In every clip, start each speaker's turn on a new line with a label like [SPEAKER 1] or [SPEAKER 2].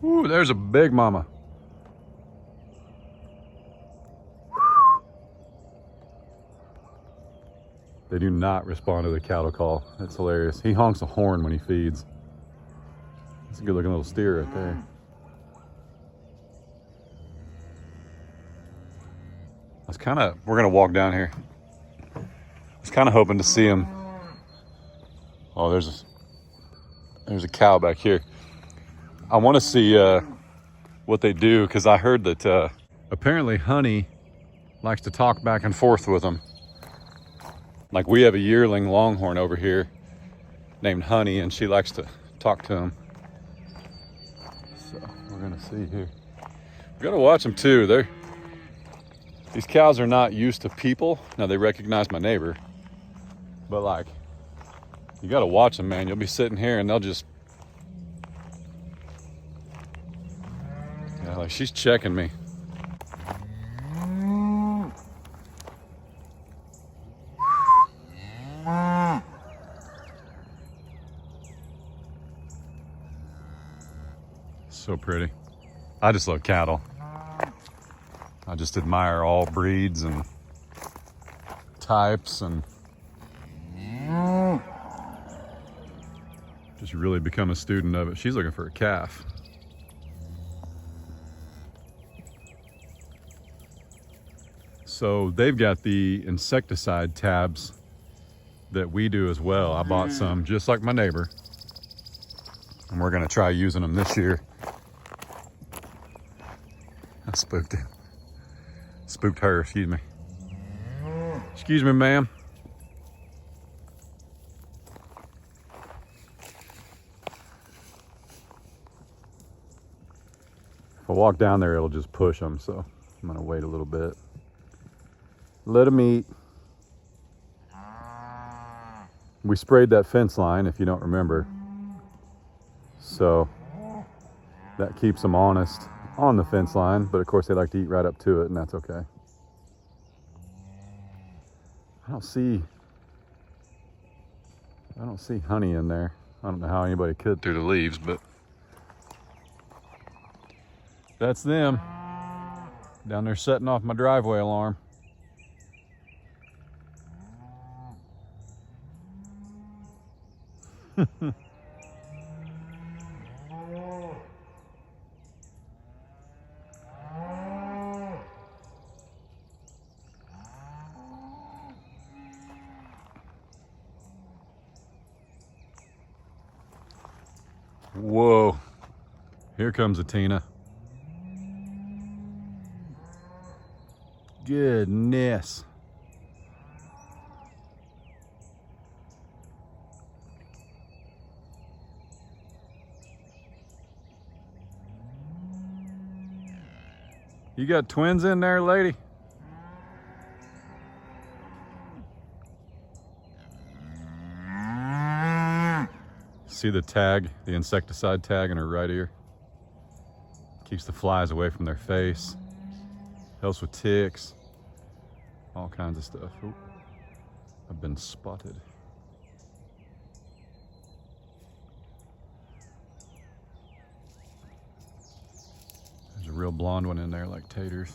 [SPEAKER 1] Ooh, there's a big mama. They do not respond to the cattle call. That's hilarious. He honks a horn when he feeds. That's a good looking little steer right there. We're gonna walk down here. I was kind of hoping to see him. Oh, there's a cow back here. I want to see what they do, because I heard that apparently Honey likes to talk back and forth with them. Like, we have a yearling longhorn over here named Honey, and she likes to talk to him. So we're gonna see here. We gotta watch them too. These cows are not used to people. Now, they recognize my neighbor, but like, you gotta watch them, man. You'll be sitting here and they'll just, yeah, like she's checking me. So pretty. I just love cattle. I just admire all breeds and types, and just really become a student of it. She's looking for a calf. So they've got the insecticide tabs that we do as well. I bought some just like my neighbor, and we're gonna try using them this year. I spooked him. Spooked her, excuse me. Excuse me, ma'am. If I walk down there, it'll just push them, so I'm gonna wait a little bit. Let them eat. We sprayed that fence line, if you don't remember. So that keeps them honest on the fence line, but of course they like to eat right up to it, and that's okay. I don't see Honey in there. I don't know how anybody could through the leaves, but that's them down there setting off my driveway alarm. Whoa, here comes a Tina. Goodness. You got twins in there, lady? See the tag, the insecticide tag in her right ear? Keeps the flies away from their face. Helps with ticks. All kinds of stuff. Ooh, I've been spotted. There's a real blonde one in there like taters.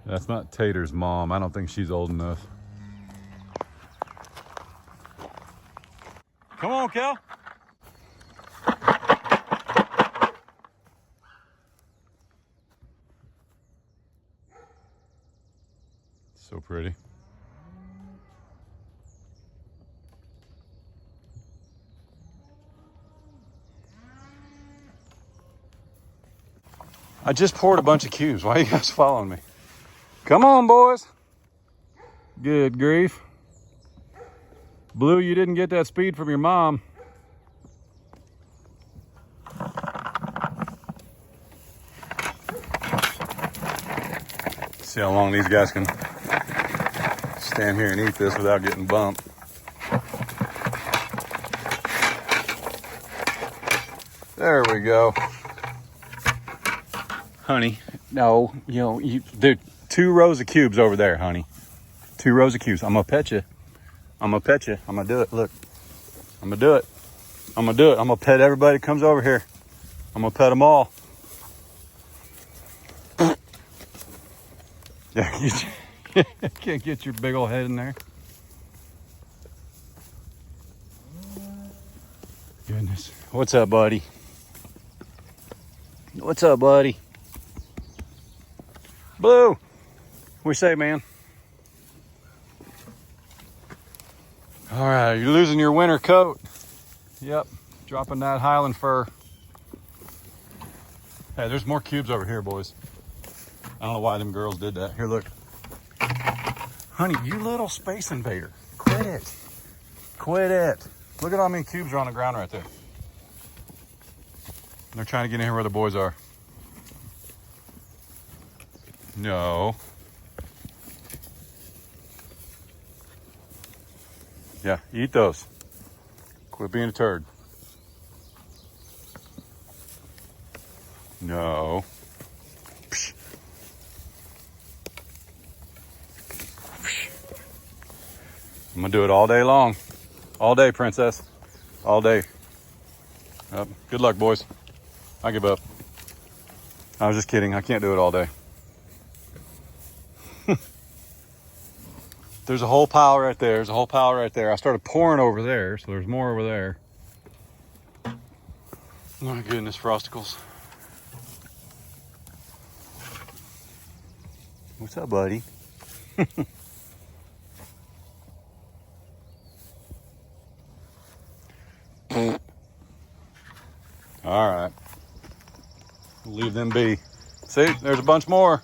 [SPEAKER 1] That's not Tater's mom. I don't think she's old enough. Come on, Cal. So pretty. I just poured a bunch of cubes. Why are you guys following me? Come on, boys. Good grief. Blue, you didn't get that speed from your mom. See how long these guys can stand here and eat this without getting bumped. There we go. Honey, no, there 2 rows of cubes over there, honey. 2 rows of cubes. I'm gonna pet you. I'm gonna pet you. I'm gonna do it. Look, I'm gonna do it. I'm gonna do it. I'm gonna pet everybody that comes over here. I'm gonna pet them all. Yeah, you can't get your big old head in there. Goodness. What's up, buddy? What's up, buddy? Blue. What we say, man? All right, you're losing your winter coat. Yep, dropping that Highland fur. Hey, there's more cubes over here, boys. I don't know why them girls did that. Here, look. Honey, you little space invader. Quit it. Quit it. Look at how many cubes are on the ground right there. They're trying to get in here where the boys are. No. Yeah, eat those. Quit being a turd. No. Psh. Psh. I'm gonna do it all day long. All day, princess. All day. Yep. Good luck, boys. I give up. I was just kidding. I can't do it all day. There's a whole pile right there. There's a whole pile right there. I started pouring over there, so there's more over there. Oh my goodness, frosticles. What's up, buddy? All right. Leave them be. See, there's a bunch more.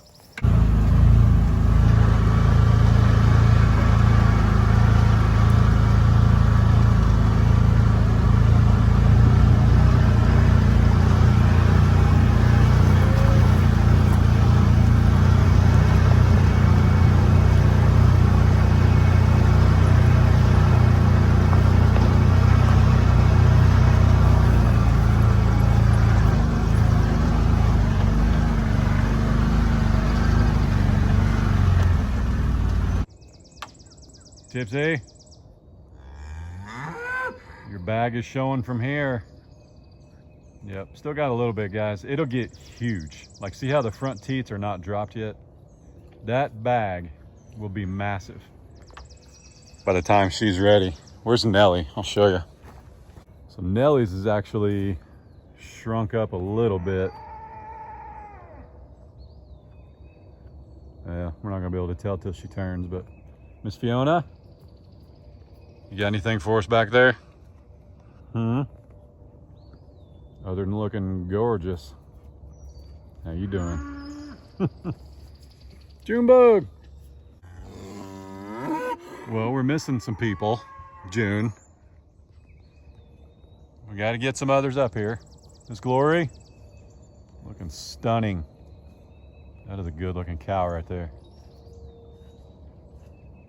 [SPEAKER 1] Tipsy, your bag is showing from here. Yep, still got a little bit, guys. It'll get huge. Like, see how the front teats are not dropped yet? That bag will be massive by the time she's ready. Where's Nellie? I'll show you. So Nellie's is actually shrunk up a little bit. Yeah, we're not gonna be able to tell till she turns, but Miss Fiona, you got anything for us back there? Other than looking gorgeous. How you doing? Junebug! Well, we're missing some people. June. We got to get some others up here. Miss Glory, looking stunning. That is a good looking cow right there.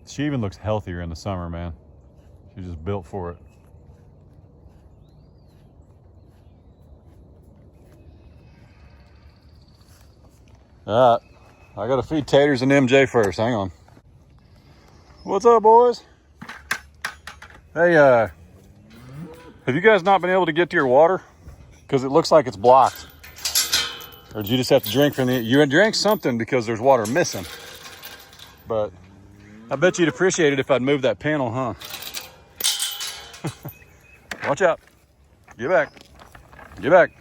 [SPEAKER 1] She even looks healthier in the summer, man. She's just built for it. All right, I gotta feed Taters and MJ first. Hang on. What's up, boys? Hey, have you guys not been able to get to your water? Because it looks like it's blocked. Or did you just have to drink from the... You drank something because there's water missing. But I bet you'd appreciate it if I'd move that panel, huh? Watch out. Get back. Get back.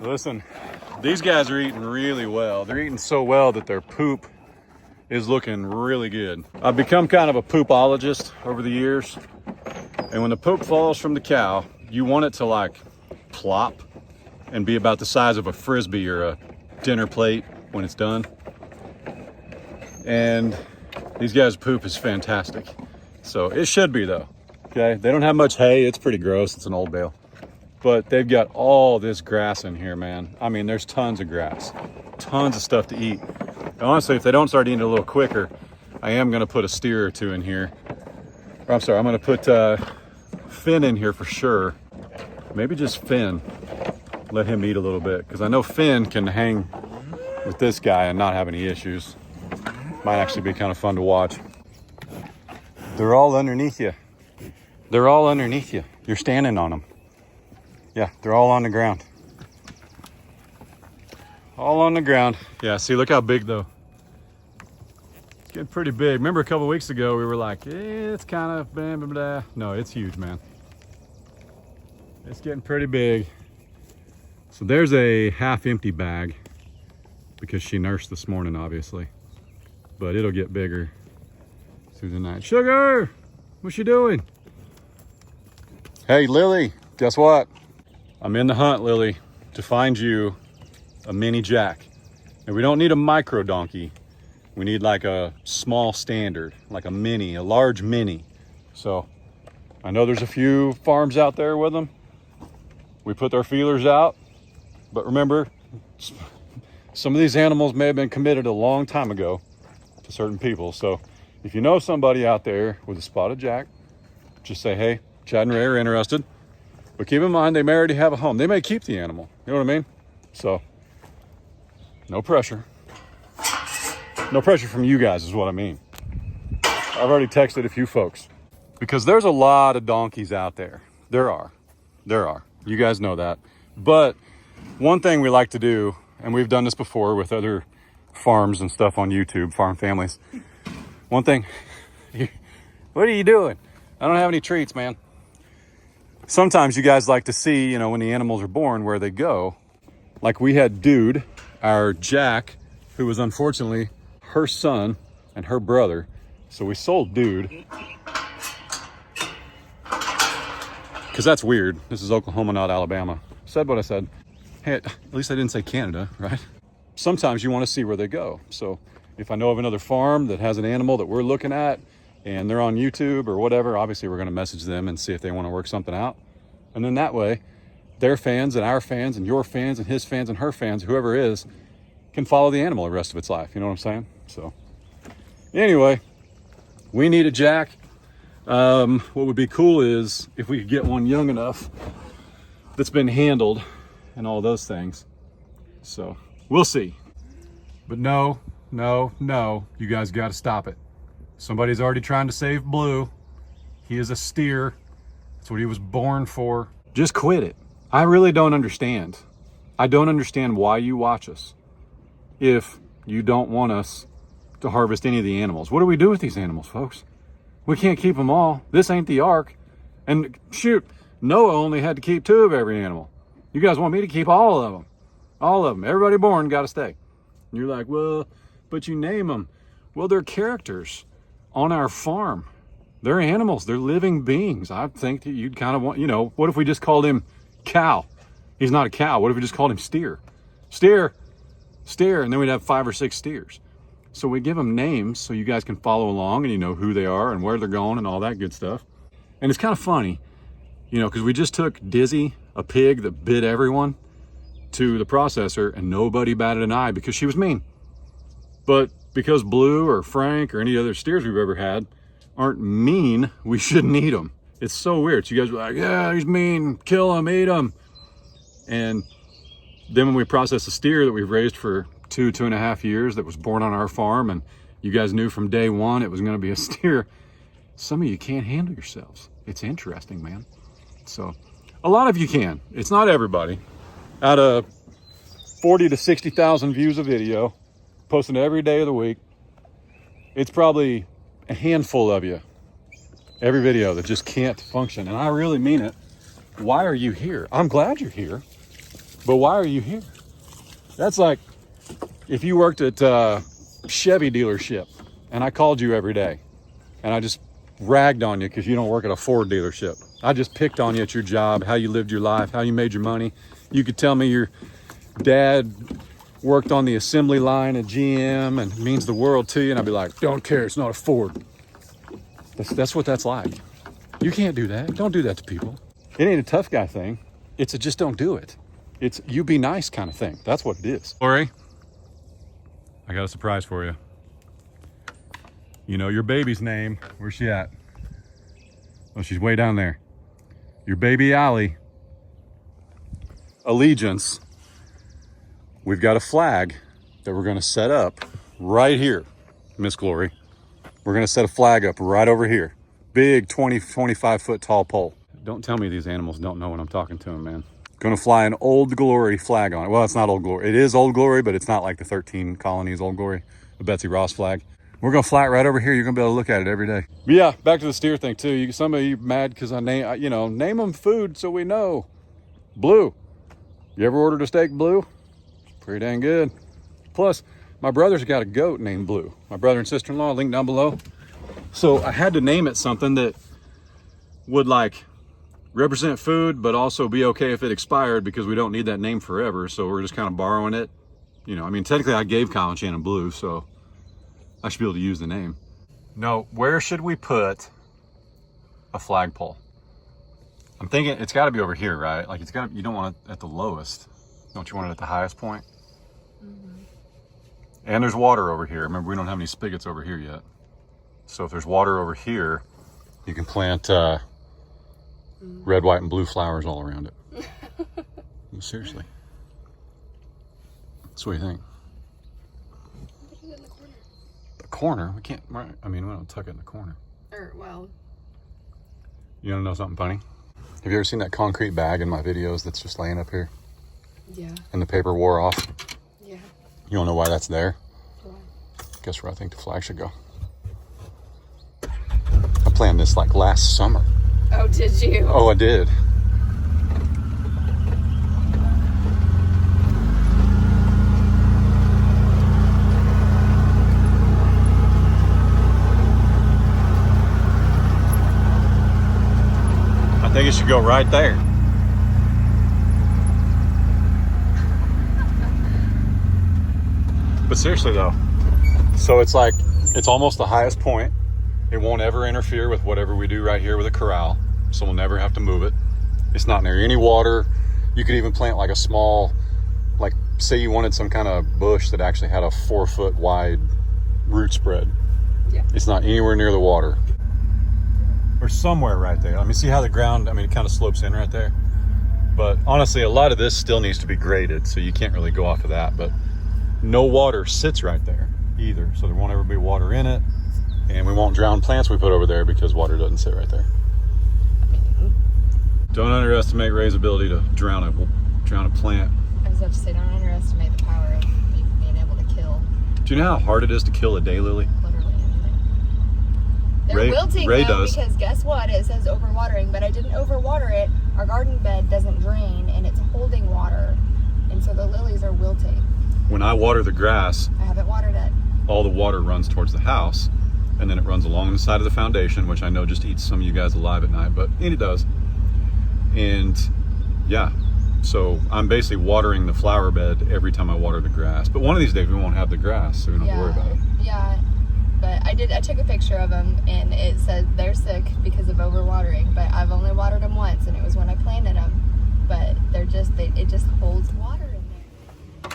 [SPEAKER 1] Listen, these guys are eating really well. They're eating so well that their poop is looking really good. I've become kind of a poopologist over the years. And when the poop falls from the cow, you want it to like plop and be about the size of a Frisbee or a dinner plate when it's done. And these guys' poop is fantastic. So it should be though, okay? They don't have much hay. It's pretty gross. It's an old bale. But they've got all this grass in here, man. I mean, there's tons of grass, tons of stuff to eat. Honestly, if they don't start eating a little quicker, I am going to put a steer or two in here. Or I'm sorry, I'm going to put Finn in here for sure. Maybe just Finn. Let him eat a little bit, because I know Finn can hang with this guy and not have any issues. Might actually be kind of fun to watch. They're all underneath you. They're all underneath you. You're standing on them. Yeah, they're all on the ground. All on the ground. Yeah, see, look how big though. It's getting pretty big. Remember a couple weeks ago, we were like, it's kind of blah, blah, blah. No, it's huge, man. It's getting pretty big. So there's a half empty bag because she nursed this morning, obviously. But it'll get bigger through the night. Sugar, what you doing? Hey, Lily, guess what? I'm in the hunt, Lily, to find you a mini jack. And we don't need a micro donkey. We need like a small standard, like a mini, a large mini. So I know there's a few farms out there with them. We put our feelers out. But remember, some of these animals may have been committed a long time ago to certain people. So if you know somebody out there with a spotted jack, just say, hey, Chad and Ray are interested. But keep in mind, they may already have a home. They may keep the animal. You know what I mean? So no pressure. No pressure from you guys is what I mean. I've already texted a few folks. Because there's a lot of donkeys out there. There are. You guys know that. But one thing we like to do, and we've done this before with other farms and stuff on YouTube, farm families. One thing, what are you doing? I don't have any treats, man. Sometimes you guys like to see, you know, when the animals are born, where they go. Like we had Dude, our Jack, who was unfortunately her son and her brother. So we sold Dude. Because that's weird. This is Oklahoma, not Alabama. Said what I said. Hey, at least I didn't say Canada, right? Sometimes you want to see where they go. So if I know of another farm that has an animal that we're looking at and they're on YouTube or whatever, obviously we're going to message them and see if they want to work something out. And then that way, their fans and our fans and your fans and his fans and her fans, whoever is, can follow the animal the rest of its life. You know what I'm saying? So anyway, we need a jack. What would be cool is if we could get one young enough that's been handled and all those things. So we'll see. But no, you guys got to stop it. Somebody's already trying to save Blue. He is a steer. That's what he was born for. Just quit it. I really don't understand. I don't understand why you watch us if you don't want us to harvest any of the animals. What do we do with these animals, folks? We can't keep them all. This ain't the ark. And shoot, Noah only had to keep 2 of every animal. You guys want me to keep all of them. All of them. Everybody born got to stay. And you're like, well, but you name them. Well, they're characters on our farm. They're animals. They're living beings. I think that you'd kind of want, you know, what if we just called him Cow? He's not a cow. What if we just called him Steer? Steer. And then we'd have 5 or 6 steers. So we give them names so you guys can follow along and you know who they are and where they're going and all that good stuff. And it's kind of funny, you know, because we just took Dizzy, a pig that bit everyone, to the processor and nobody batted an eye because she was mean. But because Blue or Frank or any other steers we've ever had aren't mean, we shouldn't eat them. It's so weird. So you guys were like, yeah, he's mean, kill him, eat him. And then when we process a steer that we've raised for 2.5 years that was born on our farm and you guys knew from day one it was going to be a steer, some of you can't handle yourselves. It's interesting, man. So a lot of you can. It's not everybody. Out of 40 to 60,000 views a video posted every day of the week, it's probably a handful of you every video that just can't function. And I really mean it. Why are you here? I'm glad you're here, but why are you here? That's like if you worked at a Chevy dealership and I called you every day and I just ragged on you because you don't work at a Ford dealership. I just picked on you at your job, how you lived your life, how you made your money. You could tell me your dad worked on the assembly line at GM and it means the world to you, and I'd be like, don't care, it's not a Ford. That's what that's like. You can't do that. Don't do that to people. It ain't a tough guy thing. It's a just don't do it. It's you be nice kind of thing. That's what it is. Lori, I got a surprise for you. You know your baby's name. Where's she at? Oh, she's way down there. Your baby Allie. Allegiance. We've got a flag that we're going to set up right here, Miss Glory. We're going to set a flag up right over here. Big 20, 25 foot tall pole. Don't tell me these animals don't know when I'm talking to them, man. Gonna fly an Old Glory flag on it. Well, it's not Old Glory. It is Old Glory, but it's not like the 13 colonies Old Glory, the Betsy Ross flag. We're gonna fly it right over here. You're gonna be able to look at it every day. But yeah, back to the steer thing too. Some of you mad because I name them food so we know. Blue. You ever ordered a steak Blue? It's pretty dang good. Plus, my brother's got a goat named Blue. My brother and sister-in-law, link down below. So I had to name it something that would like represent food, but also be okay if it expired because we don't need that name forever. So we're just kind of borrowing it. You know, I mean, technically I gave Kyle and Shannon Blue, so I should be able to use the name. No, where should we put a flagpole? I'm thinking it's got to be over here, right? Like you don't want it at the lowest. Don't you want it at the highest point? Mm-hmm. And there's water over here. Remember, we don't have any spigots over here yet. So if there's water over here, you can plant red, white, and blue flowers all around it. Seriously. So what do you think?
[SPEAKER 2] Put it in the corner.
[SPEAKER 1] The corner? We can't, I mean, we don't tuck it in the corner.
[SPEAKER 2] Or, well.
[SPEAKER 1] You want to know something funny? Have you ever seen that concrete bag in my videos that's just laying up here?
[SPEAKER 2] Yeah.
[SPEAKER 1] And the paper wore off?
[SPEAKER 2] Yeah.
[SPEAKER 1] You don't know why that's there?
[SPEAKER 2] Why?
[SPEAKER 1] Guess where I think the flag should go. I planned this like last summer.
[SPEAKER 2] Oh, did you?
[SPEAKER 1] Oh, I did. I think it should go right there. But seriously though, so it's like, it's almost the highest point. It won't ever interfere with whatever we do right here with a corral. So we'll never have to move it. It's not near any water. You could even plant like a small, like say you wanted some kind of bush that actually had a 4 foot wide root spread.
[SPEAKER 2] Yeah.
[SPEAKER 1] It's not anywhere near the water. Or somewhere right there. I mean, see how the ground, I mean, it kind of slopes in right there. But honestly, a lot of this still needs to be graded, so you can't really go off of that. But no water sits right there either. So there won't ever be water in it. And we won't drown plants we put over there because water doesn't sit right there. Don't underestimate Ray's ability to drown a plant.
[SPEAKER 2] I was about to say, don't underestimate the power of me being able to kill.
[SPEAKER 1] Do you know how hard it is to kill a daylily?
[SPEAKER 2] Literally anything. They're wilting
[SPEAKER 1] Ray
[SPEAKER 2] though,
[SPEAKER 1] does.
[SPEAKER 2] because guess what? It says overwatering, but I didn't overwater it. Our garden bed doesn't drain, and it's holding water, and so the lilies are wilting.
[SPEAKER 1] When I water the grass,
[SPEAKER 2] I haven't watered it.
[SPEAKER 1] all the water runs towards the house, and then it runs along the side of the foundation, which I know just eats some of you guys alive at night, but it does. And yeah, so I'm basically watering the flower bed every time I water the grass. But one of these days we won't have the grass, so we don't have to worry about it.
[SPEAKER 2] Yeah, but I took a picture of them, and it said they're sick because of overwatering, but I've only watered them once, and it was when I planted them. But it just holds water in there.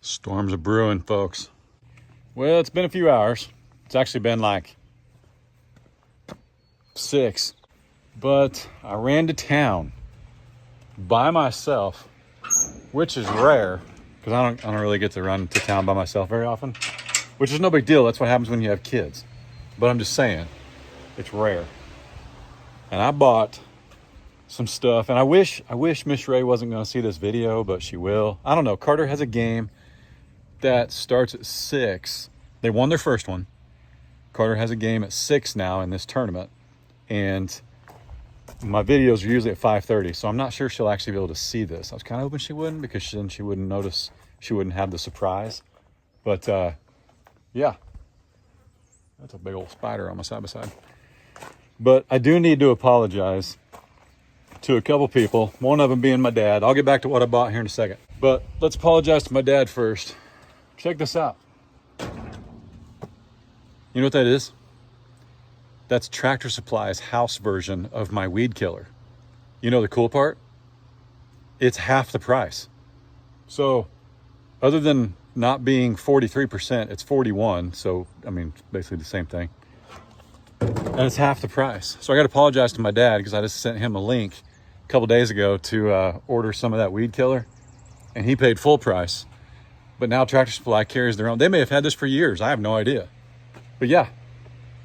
[SPEAKER 1] Storms are brewing, folks. Well, it's been a few hours. It's actually been like 6. But I ran to town by myself, which is rare because I don't really get to run to town by myself very often, which is no big deal. That's what happens when you have kids. But I'm just saying, it's rare. And I bought some stuff, and I wish Miss Rae wasn't going to see this video, but she will. I don't know. Carter has a game that starts at 6. They won their first one. Carter has a game at 6 now in this tournament, and my videos are usually at 5:30, so I'm not sure she'll actually be able to see this. I was kind of hoping she wouldn't, because then she wouldn't notice, she wouldn't have the surprise. But yeah, that's a big old spider on my side by side. But I do need to apologize to a couple people, one of them being my dad. I'll get back to what I bought here in a second, but let's apologize to my dad first. Check this out. You know what that is? That's Tractor Supply's house version of my weed killer. You know the cool part? It's half the price. So other than not being 43%, it's 41. So, I mean, basically the same thing. And it's half the price. So I got to apologize to my dad because I just sent him a link a couple days ago to order some of that weed killer. And he paid full price. But now Tractor Supply carries their own. They may have had this for years. I have no idea. But yeah.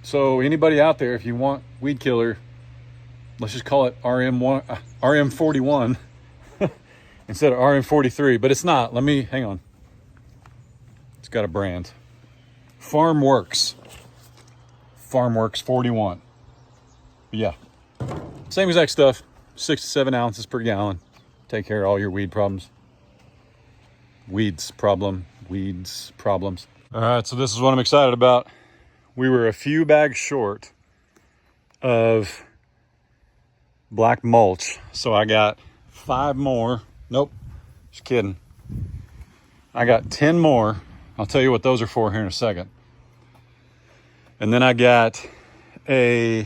[SPEAKER 1] So anybody out there, if you want weed killer, let's just call it RM41 instead of RM43. But it's not. Hang on. It's got a brand. FarmWorks 41. But yeah. Same exact stuff. 6 to 7 ounces per gallon. Take care of all your weed problems. Weeds problems. All right, so this is what I'm excited about. We were a few bags short of black mulch. So I got 5 more. Nope, just kidding. I got 10 more. I'll tell you what those are for here in a second. And then I got 3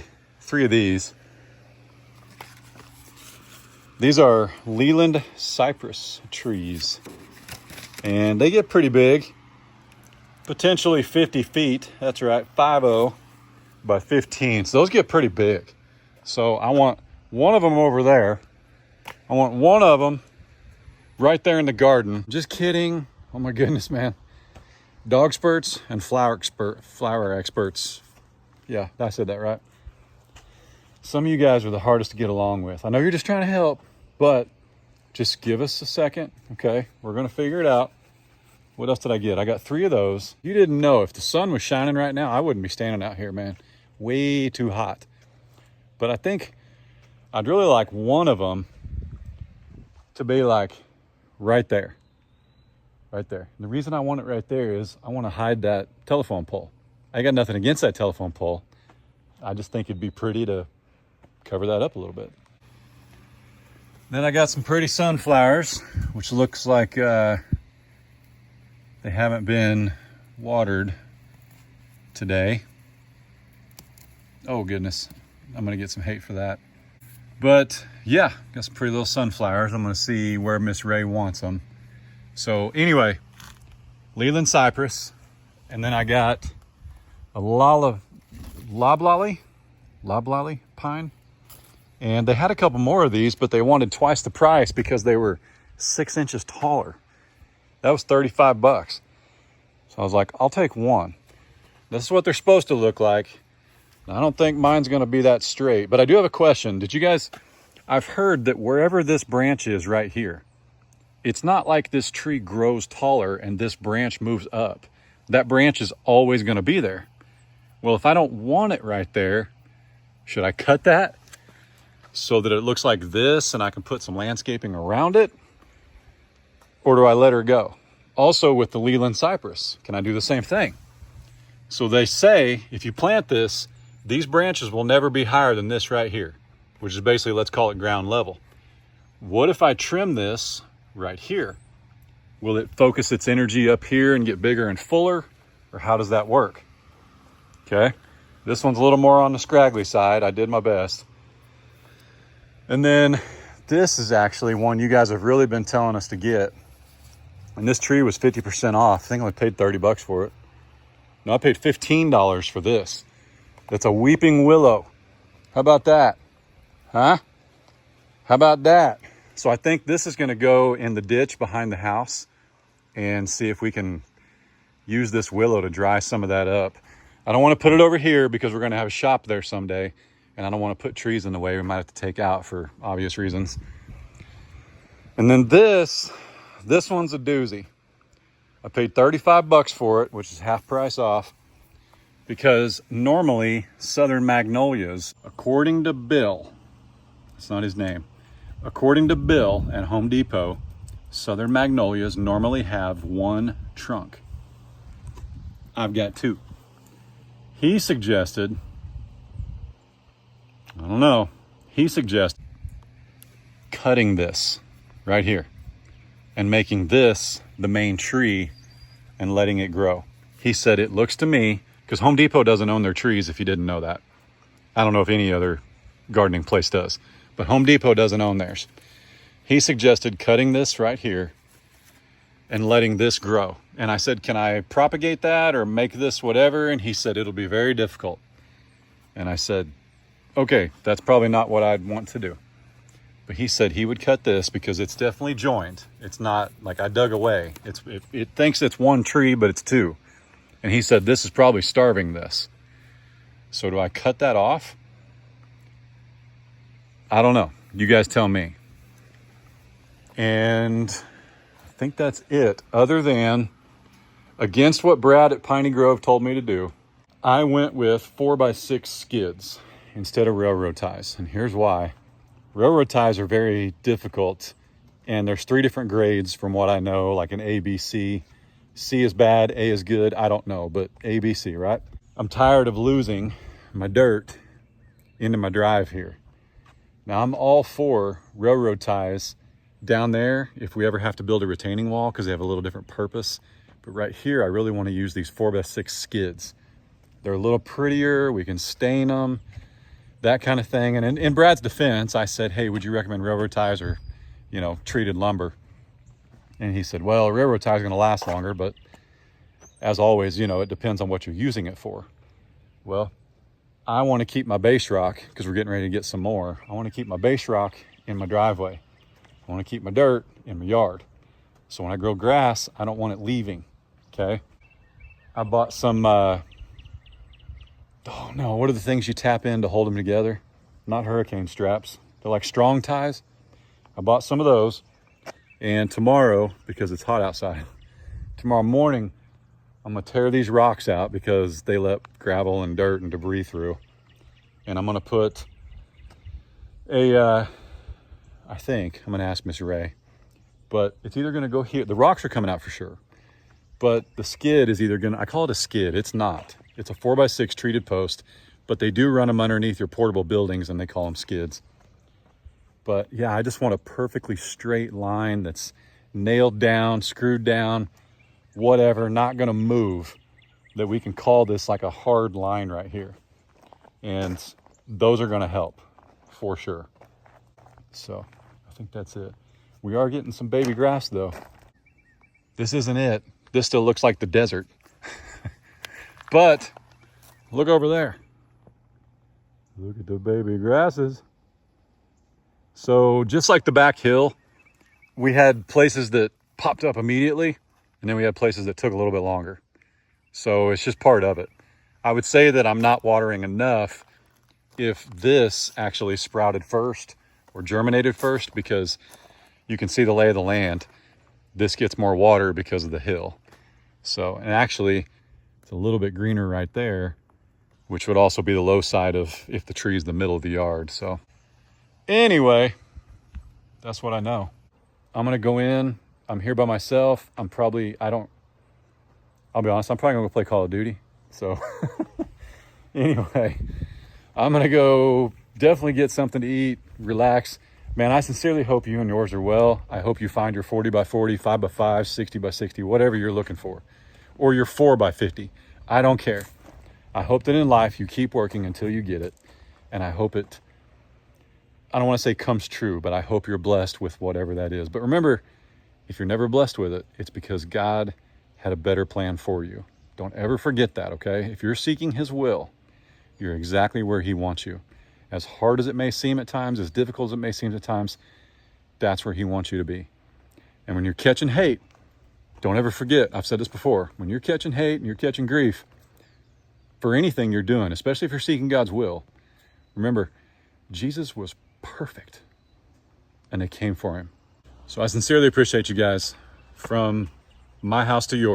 [SPEAKER 1] of these. These are Leland cypress trees. And they get pretty big. Potentially 50 feet. That's right, 50 by 15. So those get pretty big. So I want one of them over there. I want one of them right there in the garden. Just kidding. Oh my goodness, man. Dog experts and flower experts. Yeah, I said that right. Some of you guys are the hardest to get along with. I know you're just trying to help, but just give us a second, okay? We're gonna figure it out. What else did I get? I got 3 of those. You didn't know, if the sun was shining right now, I wouldn't be standing out here, man. Way too hot. But I think I'd really like one of them to be like right there. Right there. And the reason I want it right there is I want to hide that telephone pole. I got nothing against that telephone pole. I just think it'd be pretty to cover that up a little bit. Then I got some pretty sunflowers, which looks like they haven't been watered today. Oh goodness, I'm gonna get some hate for that. But yeah, got some pretty little sunflowers. I'm gonna see where Miss Rae wants them. So anyway, Leland cypress, and then I got a loblolly pine. And they had a couple more of these, but they wanted twice the price because they were 6 inches taller. That was 35 bucks. So I was like, I'll take one. This is what they're supposed to look like. I don't think mine's gonna be that straight, but I do have a question. Did you guys, I've heard that wherever this branch is right here, it's not like this tree grows taller and this branch moves up. That branch is always gonna be there. Well, if I don't want it right there, should I cut that so that it looks like this and I can put some landscaping around it? Or do I let her go? Also with the Leland cypress, can I do the same thing? So they say if you plant this, these branches will never be higher than this right here, which is basically, let's call it ground level. What if I trim this right here? Will it focus its energy up here and get bigger and fuller? Or how does that work? Okay, this one's a little more on the scraggly side. I did my best. And then this is actually one you guys have really been telling us to get. And this tree was 50% off. I think I only paid 30 bucks for it. No, I paid $15 for this. That's a weeping willow. How about that? Huh? How about that? So I think this is gonna go in the ditch behind the house and see if we can use this willow to dry some of that up. I don't want to put it over here because we're gonna have a shop there someday, and I don't want to put trees in the way we might have to take out for obvious reasons. And then this one's a doozy. I paid 35 bucks for it, which is half price off, because normally Southern Magnolias, according to Bill, it's not his name, according to Bill at Home Depot, Southern Magnolias normally have 1 trunk. I've got 2. He suggested, I don't know, he suggested cutting this right here and making this the main tree and letting it grow. He said it looks to me because Home Depot doesn't own their trees, if you didn't know that. I don't know if any other gardening place does, but Home Depot doesn't own theirs. He suggested cutting this right here and letting this grow. And I said, can I propagate that or make this whatever? And he said, it'll be very difficult. And I said, okay, that's probably not what I'd want to do. But he said he would cut this because it's definitely joined. It's not like I dug away. It thinks it's one tree, but it's two. And he said, this is probably starving this. So do I cut that off? I don't know. You guys tell me. And I think that's it. Other than, against what Brad at Piney Grove told me to do, I went with 4x6 skids instead of railroad ties. And here's why. Railroad ties are very difficult. And there's 3 different grades from what I know, like an A, B, C. C is bad, A is good. I don't know, but A, B, C, right? I'm tired of losing my dirt into my drive here. Now I'm all for railroad ties down there if we ever have to build a retaining wall because they have a little different purpose. But right here, I really want to use these 4x6 skids. They're a little prettier. We can stain them, that kind of thing. And in Brad's defense, I said, hey, would you recommend railroad ties or, treated lumber? And he said, well, railroad ties are going to last longer, but as always, it depends on what you're using it for. Well, I want to keep my base rock because we're getting ready to get some more. I want to keep my base rock in my driveway. I want to keep my dirt in my yard. So when I grow grass, I don't want it leaving, okay? I bought some, what are the things you tap in to hold them together? Not hurricane straps. They're like strong ties. I bought some of those. And tomorrow, because it's hot outside, tomorrow morning, I'm gonna tear these rocks out because they let gravel and dirt and debris through. And I'm gonna put I think, I'm gonna ask Miss Rae, but it's either gonna go here. The rocks are coming out for sure. But the skid is either gonna, I call it a skid, it's not. It's a 4x6 treated post, but they do run them underneath your portable buildings and they call them skids. But yeah, I just want a perfectly straight line that's nailed down, screwed down, whatever, not gonna move, that we can call this like a hard line right here. And those are gonna help for sure. So I think that's it. We are getting some baby grass though. This isn't it. This still looks like the desert. But look over there. Look at the baby grasses. So just like the back hill, we had places that popped up immediately, and then we had places that took a little bit longer. So it's just part of it. I would say that I'm not watering enough if this actually sprouted first or germinated first, because you can see the lay of the land. This gets more water because of the hill. So, and actually it's a little bit greener right there, which would also be the low side of if the tree is the middle of the yard. So anyway, that's what I know. I'm gonna go in. I'm here by myself. I'll be honest, I'm probably gonna go play Call of Duty. So anyway, I'm gonna go definitely get something to eat, relax. Man, I sincerely hope you and yours are well. I hope you find your 40x40, 5x5, 60x60, whatever you're looking for, or your 4x50. I don't care. I hope that in life you keep working until you get it. And I hope it, I don't want to say comes true, but I hope you're blessed with whatever that is. But remember, if you're never blessed with it, it's because God had a better plan for you. Don't ever forget that, okay? If you're seeking his will, you're exactly where he wants you. As hard as it may seem at times, as difficult as it may seem at times, that's where he wants you to be. And when you're catching hate, don't ever forget, I've said this before, when you're catching hate and you're catching grief for anything you're doing, especially if you're seeking God's will, remember, Jesus was perfect and it came for him. So I sincerely appreciate you guys, from my house to yours.